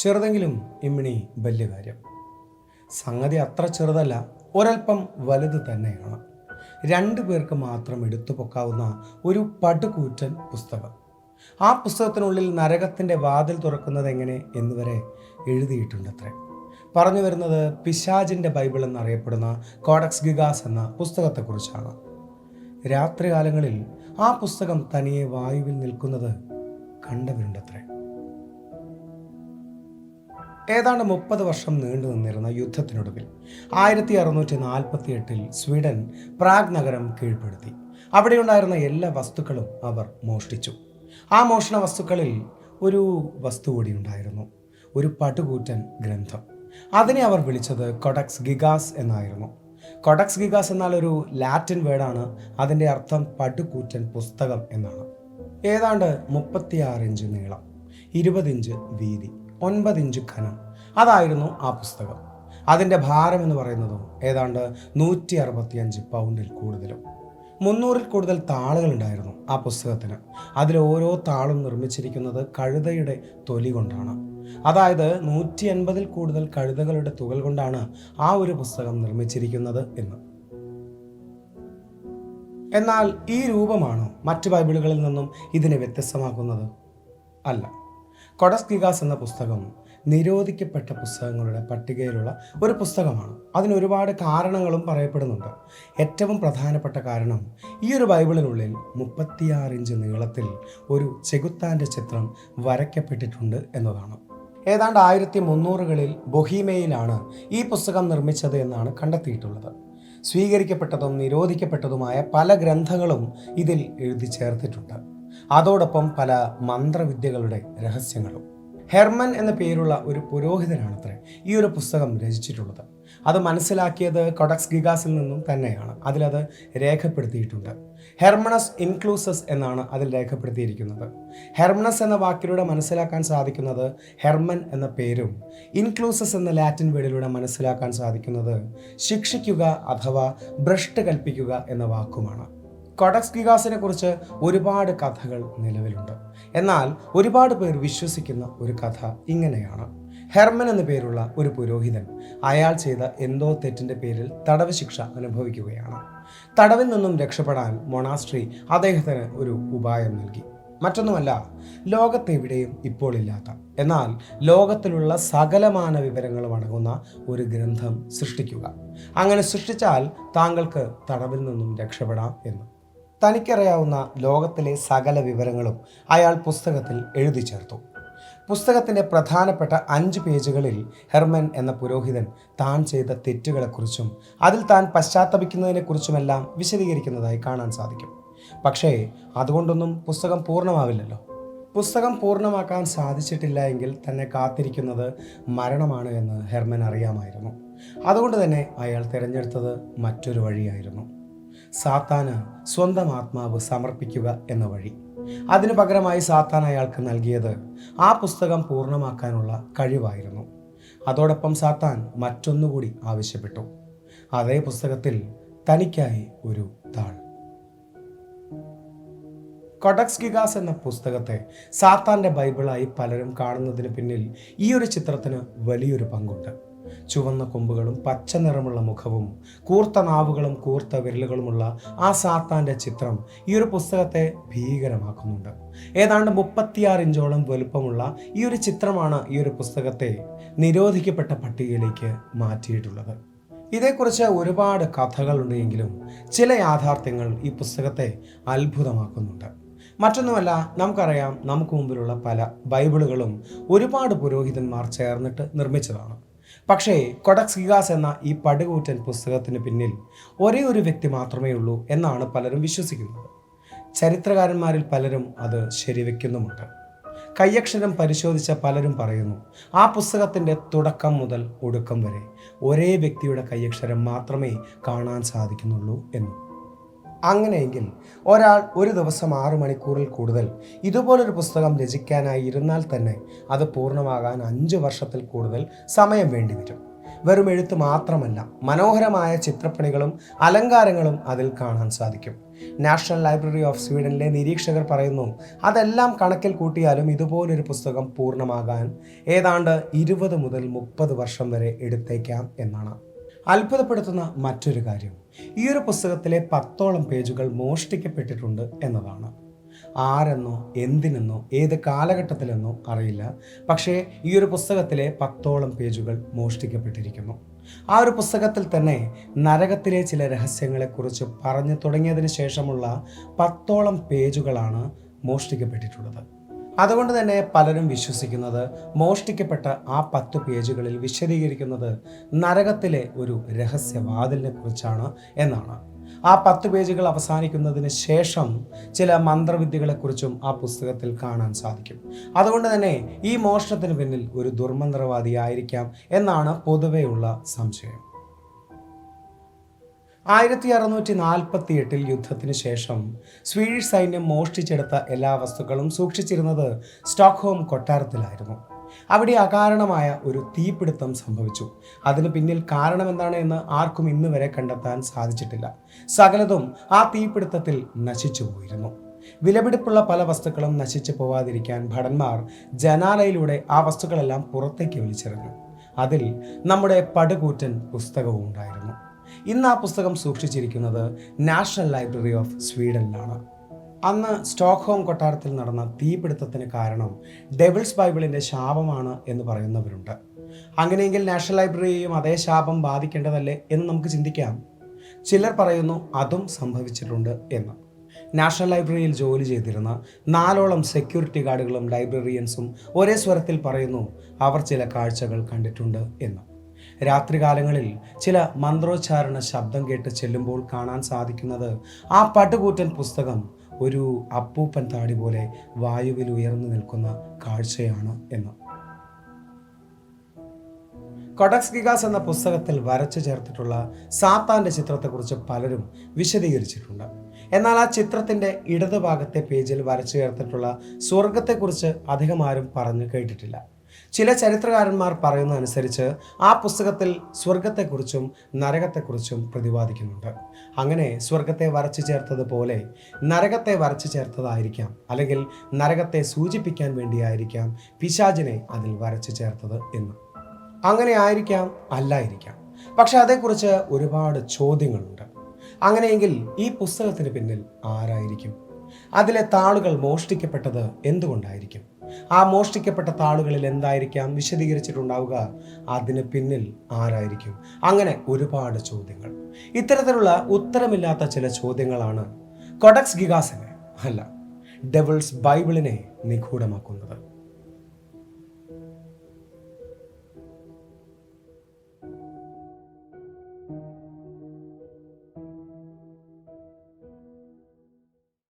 ചെറുതെങ്കിലും ഇമ്മിണി വലിയ കാര്യം. സംഗതി അത്ര ചെറുതല്ല, ഒരൽപ്പം വലുത് തന്നെയാണ്. രണ്ടു പേർക്ക് മാത്രം എടുത്തു പൊക്കാവുന്ന ഒരു പടുകൂറ്റൻ പുസ്തകം. ആ പുസ്തകത്തിനുള്ളിൽ നരകത്തിൻ്റെ വാതിൽ തുറക്കുന്നത് എങ്ങനെ എന്നുവരെ എഴുതിയിട്ടുണ്ടത്രേ. പറഞ്ഞു വരുന്നത് പിശാചിൻ്റെ ബൈബിൾ എന്നറിയപ്പെടുന്ന കോഡക്സ് ഗിഗാസ് എന്ന പുസ്തകത്തെക്കുറിച്ചാണ്. രാത്രികാലങ്ങളിൽ ആ പുസ്തകം തനിയെ വായുവിൽ നിൽക്കുന്നത് കണ്ടവരുണ്ടത്രേ. ഏതാണ്ട് 30 വർഷം നീണ്ടു നിന്നിരുന്ന യുദ്ധത്തിനൊടുവിൽ 1648 സ്വീഡൻ പ്രാഗ് നഗരം കീഴ്പ്പെടുത്തി. അവിടെയുണ്ടായിരുന്ന എല്ലാ വസ്തുക്കളും അവർ മോഷ്ടിച്ചു. ആ മോഷണ വസ്തുക്കളിൽ ഒരു വസ്തു കൂടി ഉണ്ടായിരുന്നു, ഒരു പടുകൂറ്റൻ ഗ്രന്ഥം. അതിനെ അവർ വിളിച്ചത് കൊഡക്സ് ഗിഗാസ് എന്നായിരുന്നു. കൊഡക്സ് ഗിഗാസ് എന്നാൽ ഒരു ലാറ്റിൻ വേർഡാണ്. അതിൻ്റെ അർത്ഥം പടുകൂറ്റൻ പുസ്തകം എന്നാണ്. ഏതാണ്ട് 36 ഇഞ്ച് നീളം, 20 ഇഞ്ച് വീതി, 9 ഇഞ്ച് ഘനം. അതായിരുന്നു ആ പുസ്തകം. അതിൻ്റെ ഭാരം എന്ന് പറയുന്നതും ഏതാണ്ട് 165 പൗണ്ടിൽ കൂടുതലും. 300-ൽ കൂടുതൽ താളുകൾ ഉണ്ടായിരുന്നു ആ പുസ്തകത്തിന്. അതിൽ ഓരോ താളും നിർമ്മിച്ചിരിക്കുന്നത് കഴുതയുടെ തൊലി കൊണ്ടാണ്. അതായത് 180-ൽ കൂടുതൽ കഴുതകളുടെ തുകൽ കൊണ്ടാണ് ആ ഒരു പുസ്തകം നിർമ്മിച്ചിരിക്കുന്നത് എന്ന്. എന്നാൽ ഈ രൂപമാണോ മറ്റ് ബൈബിളുകളിൽ നിന്നും ഇതിനെ വ്യത്യസ്തമാക്കുന്നത്? അല്ല. കൊഡക്സ് ഗിഗാസ് എന്ന പുസ്തകം നിരോധിക്കപ്പെട്ട പുസ്തകങ്ങളുടെ പട്ടികയിലുള്ള ഒരു പുസ്തകമാണ്. അതിന് ഒരുപാട് കാരണങ്ങളും പറയപ്പെടുന്നുണ്ട്. ഏറ്റവും പ്രധാനപ്പെട്ട കാരണം, ഈ ഒരു ബൈബിളിനുള്ളിൽ 36 ഇഞ്ച് നീളത്തിൽ ഒരു ചെകുത്താൻ്റെ ചിത്രം വരയ്ക്കപ്പെട്ടിട്ടുണ്ട് എന്നതാണ്. ഏതാണ്ട് 1300-കളിൽ ബൊഹീമയിലാണ് ഈ പുസ്തകം നിർമ്മിച്ചത് എന്നാണ് കണ്ടെത്തിയിട്ടുള്ളത്. സ്വീകരിക്കപ്പെട്ടതും നിരോധിക്കപ്പെട്ടതുമായ പല ഗ്രന്ഥങ്ങളും ഇതിൽ എഴുതി ചേർത്തിട്ടുണ്ട്. അതോടൊപ്പം പല മന്ത്രവിദ്യകളുടെ രഹസ്യങ്ങളും. ഹെർമൻ എന്ന പേരുള്ള ഒരു പുരോഹിതനാണത്രേ ഈ ഒരു പുസ്തകം രചിച്ചിട്ടുള്ളത്. അത് മനസ്സിലാക്കിയത് കൊഡക്സ് ഗിഗാസിൽ നിന്നും തന്നെയാണ്. അതിലത് രേഖപ്പെടുത്തിയിട്ടുണ്ട്. ഹെർമണസ് ഇൻക്ലൂസസ് എന്നാണ് അതിൽ രേഖപ്പെടുത്തിയിരിക്കുന്നത്. ഹെർമണസ് എന്ന വാക്കിലൂടെ മനസ്സിലാക്കാൻ സാധിക്കുന്നത് ഹെർമൻ എന്ന പേരും, ഇൻക്ലൂസസ് എന്ന ലാറ്റിൻ വേർഡിലൂടെ മനസ്സിലാക്കാൻ സാധിക്കുന്നത് ശിക്ഷിക്കുക അഥവാ ഭ്രഷ്ട് കൽപ്പിക്കുക എന്ന വാക്കുമാണ്. കൊഡക്സ് ഗിഗാസിനെ കുറിച്ച് ഒരുപാട് കഥകൾ നിലവിലുണ്ട്. എന്നാൽ ഒരുപാട് പേർ വിശ്വസിക്കുന്ന ഒരു കഥ ഇങ്ങനെയാണ്. ഹെർമൻ എന്ന പേരുള്ള ഒരു പുരോഹിതൻ അയാൾ ചെയ്ത എന്തോ തെറ്റിൻ്റെ പേരിൽ തടവ് ശിക്ഷ അനുഭവിക്കുകയാണ്. തടവിൽ നിന്നും രക്ഷപ്പെടാൻ മൊണാസ്ട്രി അദ്ദേഹത്തിന് ഒരു ഉപായം നൽകി. മറ്റൊന്നുമല്ല, ലോകത്തെവിടെയും ഇപ്പോൾ ഇല്ലാത്ത, എന്നാൽ ലോകത്തിലുള്ള സകലമാന വിവരങ്ങളും അടങ്ങുന്ന ഒരു ഗ്രന്ഥം സൃഷ്ടിക്കുക. അങ്ങനെ സൃഷ്ടിച്ചാൽ താങ്കൾക്ക് തടവിൽ നിന്നും രക്ഷപ്പെടാം എന്ന്. തനിക്കറിയാവുന്ന ലോകത്തിലെ സകല വിവരങ്ങളും അയാൾ പുസ്തകത്തിൽ എഴുതി ചേർത്തു. പുസ്തകത്തിൻ്റെ പ്രധാനപ്പെട്ട 5 പേജുകളിൽ ഹെർമൻ എന്ന പുരോഹിതൻ താൻ ചെയ്ത തെറ്റുകളെക്കുറിച്ചും അതിൽ താൻ പശ്ചാത്തപിക്കുന്നതിനെക്കുറിച്ചുമെല്ലാം വിശദീകരിക്കുന്നതായി കാണാൻ സാധിക്കും. പക്ഷേ അതുകൊണ്ടൊന്നും പുസ്തകം പൂർണ്ണമാവില്ലല്ലോ. പുസ്തകം പൂർണ്ണമാക്കാൻ സാധിച്ചിട്ടില്ല എങ്കിൽ തന്നെ കാത്തിരിക്കുന്നത് മരണമാണ് എന്ന് ഹെർമൻ അറിയാമായിരുന്നു. അതുകൊണ്ട് തന്നെ അയാൾ തിരഞ്ഞെടുത്തത് മറ്റൊരു വഴിയായിരുന്നു. സാത്താന് സ്വന്തം ആത്മാവ് സമർപ്പിക്കുക എന്ന വഴി. അതിനു പകരമായി സാത്താൻ അയാൾക്ക് നൽകിയത് ആ പുസ്തകം പൂർണ്ണമാക്കാനുള്ള കഴിവായിരുന്നു. അതോടൊപ്പം സാത്താൻ മറ്റൊന്നുകൂടി ആവശ്യപ്പെട്ടു. അതേ പുസ്തകത്തിൽ തനിക്കായി ഒരു താൾ. കൊഡക്സ് ഗിഗാസ് എന്ന പുസ്തകത്തെ സാത്താൻ്റെ ബൈബിളായി പലരും കാണുന്നതിന് പിന്നിൽ ഈ ഒരു ചിത്രത്തിന് വലിയൊരു പങ്കുണ്ട്. ചുവന്ന കൊമ്പുകളും പച്ച നിറമുള്ള മുഖവും കൂർത്ത നാവുകളും കൂർത്ത വിരലുകളുമുള്ള ആ സാത്താൻ്റെ ചിത്രം ഈ ഒരു പുസ്തകത്തെ ഭീകരമാക്കുന്നുണ്ട്. ഏതാണ്ട് 36 ഇഞ്ചോളം വലുപ്പമുള്ള ഈ ഒരു ചിത്രമാണ് ഈ ഒരു പുസ്തകത്തെ നിരോധിക്കപ്പെട്ട പട്ടികയിലേക്ക് മാറ്റിയിട്ടുള്ളത്. ഇതേക്കുറിച്ച് ഒരുപാട് കഥകളുണ്ടെങ്കിലും ചില യാഥാർത്ഥ്യങ്ങൾ ഈ പുസ്തകത്തെ അത്ഭുതമാക്കുന്നുണ്ട്. മറ്റൊന്നുമല്ല, നമുക്കറിയാം, നമുക്ക് മുമ്പിലുള്ള പല ബൈബിളുകളും ഒരുപാട് പുരോഹിതന്മാർ ചേർന്നിട്ട് നിർമ്മിച്ചതാണ്. പക്ഷേ കൊഡക്സ് ഗിഗാസ് എന്ന ഈ പടുകൂറ്റൻ പുസ്തകത്തിന് പിന്നിൽ ഒരേ ഒരു വ്യക്തി മാത്രമേ ഉള്ളൂ എന്നാണ് പലരും വിശ്വസിക്കുന്നത്. ചരിത്രകാരന്മാരിൽ പലരും അത് ശരിവെക്കുന്നുമുണ്ട്. കയ്യക്ഷരം പരിശോധിച്ച പലരും പറയുന്നു ആ പുസ്തകത്തിൻ്റെ തുടക്കം മുതൽ ഒടുക്കം വരെ ഒരേ വ്യക്തിയുടെ കയ്യക്ഷരം മാത്രമേ കാണാൻ സാധിക്കുന്നുള്ളൂ എന്ന്. അങ്ങനെയെങ്കിൽ ഒരാൾ ഒരു ദിവസം 6 മണിക്കൂറിൽ കൂടുതൽ ഇതുപോലൊരു പുസ്തകം രചിക്കാനായി ഇരുന്നാൽ തന്നെ അത് പൂർണ്ണമാകാൻ 5 വർഷത്തിൽ കൂടുതൽ സമയം വേണ്ടിവരും. വെറും എഴുത്ത് മാത്രമല്ല, മനോഹരമായ ചിത്രപ്പണികളും അലങ്കാരങ്ങളും അതിൽ കാണാൻ സാധിക്കും. നാഷണൽ ലൈബ്രറി ഓഫ് സ്വീഡനിലെ നിരീക്ഷകർ പറയുന്നു, അതെല്ലാം കണക്കിൽ കൂട്ടിയാലും ഇതുപോലൊരു പുസ്തകം പൂർണ്ണമാകാൻ ഏതാണ്ട് 20 മുതൽ 30 വർഷം വരെ എടുത്തേക്കാം എന്നാണ്. അത്ഭുതപ്പെടുത്തുന്ന മറ്റൊരു കാര്യം, ഈ ഒരു പുസ്തകത്തിലെ 10ഓളം പേജുകൾ മോഷ്ടിക്കപ്പെട്ടിട്ടുണ്ട് എന്നതാണ്. ആരെന്നോ എന്തിനെന്നോ ഏത് കാലഘട്ടത്തിലെന്നോ അറിയില്ല, പക്ഷേ ഈ ഒരു പുസ്തകത്തിലെ 10ഓളം പേജുകൾ മോഷ്ടിക്കപ്പെട്ടിരിക്കുന്നു. ആ ഒരു പുസ്തകത്തിൽ തന്നെ നരകത്തിലെ ചില രഹസ്യങ്ങളെക്കുറിച്ച് പറഞ്ഞു തുടങ്ങിയതിന് ശേഷമുള്ള 10ഓളം പേജുകളാണ് മോഷ്ടിക്കപ്പെട്ടിട്ടുള്ളത്. അതുകൊണ്ട് തന്നെ പലരും വിശ്വസിക്കുന്നത് മോഷ്ടിക്കപ്പെട്ട ആ 10 പേജുകളിൽ വിശദീകരിക്കുന്നത് നരകത്തിലെ ഒരു രഹസ്യവാതിലിനെ കുറിച്ചാണ് എന്നാണ്. ആ 10 പേജുകൾ അവസാനിക്കുന്നതിന് ശേഷം ചില മന്ത്രവിദ്യകളെക്കുറിച്ചും ആ പുസ്തകത്തിൽ കാണാൻ സാധിക്കും. അതുകൊണ്ട് തന്നെ ഈ മോഷണത്തിന് പിന്നിൽ ഒരു ദുർമന്ത്രവാദിയായിരിക്കാം എന്നാണ് പൊതുവെയുള്ള സംശയം. 1648 യുദ്ധത്തിന് ശേഷം സ്വീഡിഷ് സൈന്യം മോഷ്ടിച്ചെടുത്ത എല്ലാ വസ്തുക്കളും സൂക്ഷിച്ചിരുന്നത് സ്റ്റോക്ക്ഹോം കൊട്ടാരത്തിലായിരുന്നു. അവിടെ അകാരണമായ ഒരു തീപിടുത്തം സംഭവിച്ചു. അതിന് പിന്നിൽ കാരണം എന്താണ് എന്ന് ആർക്കും ഇന്ന് വരെ കണ്ടെത്താൻ സാധിച്ചിട്ടില്ല. സകലതും ആ തീപിടുത്തത്തിൽ നശിച്ചു പോയിരുന്നു. വിലപിടിപ്പുള്ള പല വസ്തുക്കളും നശിച്ചു പോവാതിരിക്കാൻ ഭടന്മാർ ജനാലയിലൂടെ ആ വസ്തുക്കളെല്ലാം പുറത്തേക്ക് വലിച്ചെറിഞ്ഞു. അതിൽ നമ്മുടെ പടുകൂറ്റൻ പുസ്തകവും ഉണ്ടായിരുന്നു. ഇന്ന് ആ പുസ്തകം സൂക്ഷിച്ചിരിക്കുന്നത് നാഷണൽ ലൈബ്രറി ഓഫ് സ്വീഡനിലാണ്. അന്ന് സ്റ്റോക്ക്ഹോം കൊട്ടാരത്തിൽ നടന്ന തീപിടുത്തത്തിന് കാരണം ഡെവിൾസ് ബൈബിളിൻ്റെ ശാപമാണ് എന്ന് പറയുന്നവരുണ്ട്. അങ്ങനെയെങ്കിൽ നാഷണൽ ലൈബ്രറിയെയും അതേ ശാപം ബാധിക്കേണ്ടതല്ലേ എന്ന് നമുക്ക് ചിന്തിക്കാം. ചിലർ പറയുന്നു അതും സംഭവിച്ചിട്ടുണ്ട് എന്ന്. നാഷണൽ ലൈബ്രറിയിൽ ജോലി ചെയ്തിരുന്ന 4ഓളം സെക്യൂരിറ്റി ഗാർഡുകളും ലൈബ്രറിയൻസും ഒരേ സ്വരത്തിൽ പറയുന്നു അവർ ചില കാഴ്ചകൾ കണ്ടിട്ടുണ്ട് എന്ന്. രാത്രികാലങ്ങളിൽ ചില മന്ത്രോച്ചാരണ ശബ്ദം കേട്ട് ചെല്ലുമ്പോൾ കാണാൻ സാധിക്കുന്നത് ആ പടുകൂറ്റൻ പുസ്തകം ഒരു അപ്പൂപ്പൻ താടി പോലെ വായുവിൽ ഉയർന്നു നിൽക്കുന്ന കാഴ്ചയാണ് എന്ന്. കൊഡക്സ് ഗിഗാസ് എന്ന പുസ്തകത്തിൽ വരച്ചു ചേർത്തിട്ടുള്ള സാത്താന്റെ ചിത്രത്തെക്കുറിച്ച് പലരും വിശദീകരിച്ചിട്ടുണ്ട്. എന്നാൽ ആ ചിത്രത്തിന്റെ ഇടതുഭാഗത്തെ പേജിൽ വരച്ചു ചേർത്തിട്ടുള്ള സ്വർഗത്തെക്കുറിച്ച് അധികം ആരും പറഞ്ഞു കേട്ടിട്ടില്ല. ചില ചരിത്രകാരന്മാർ പറയുന്നതനുസരിച്ച് ആ പുസ്തകത്തിൽ സ്വർഗത്തെക്കുറിച്ചും നരകത്തെക്കുറിച്ചും പ്രതിപാദിക്കുന്നുണ്ട്. അങ്ങനെ സ്വർഗത്തെ വരച്ചു ചേർത്തതുപോലെ നരകത്തെ വരച്ചു ചേർത്തതായിരിക്കാം, അല്ലെങ്കിൽ നരകത്തെ സൂചിപ്പിക്കാൻ വേണ്ടിയായിരിക്കാം പിശാചിനെ അതിൽ വരച്ചു ചേർത്തത് എന്ന്. അങ്ങനെ ആയിരിക്കാം, അല്ലായിരിക്കാം. പക്ഷെ അതേക്കുറിച്ച് ഒരുപാട് ചോദ്യങ്ങളുണ്ട്. അങ്ങനെയെങ്കിൽ ഈ പുസ്തകത്തിന് പിന്നിൽ ആരായിരിക്കും? അതിലെ താളുകൾ മോഷ്ടിക്കപ്പെട്ടത് എന്തുകൊണ്ടായിരിക്കും? ആ മോഷ്ടിക്കപ്പെട്ട താളുകളിൽ എന്തായിരിക്കാം വിശദീകരിച്ചിട്ടുണ്ടാവുക? അതിന് പിന്നിൽ ആരായിരിക്കും? അങ്ങനെ ഒരുപാട് ചോദ്യങ്ങൾ. ഇത്തരത്തിലുള്ള ഉത്തരമില്ലാത്ത ചില ചോദ്യങ്ങളാണ് കൊഡക്സ് ഗിഗാസിനെ, അല്ല, ഡെവിൾസ് ബൈബിളിനെ നിഗൂഢമാക്കുന്നത്.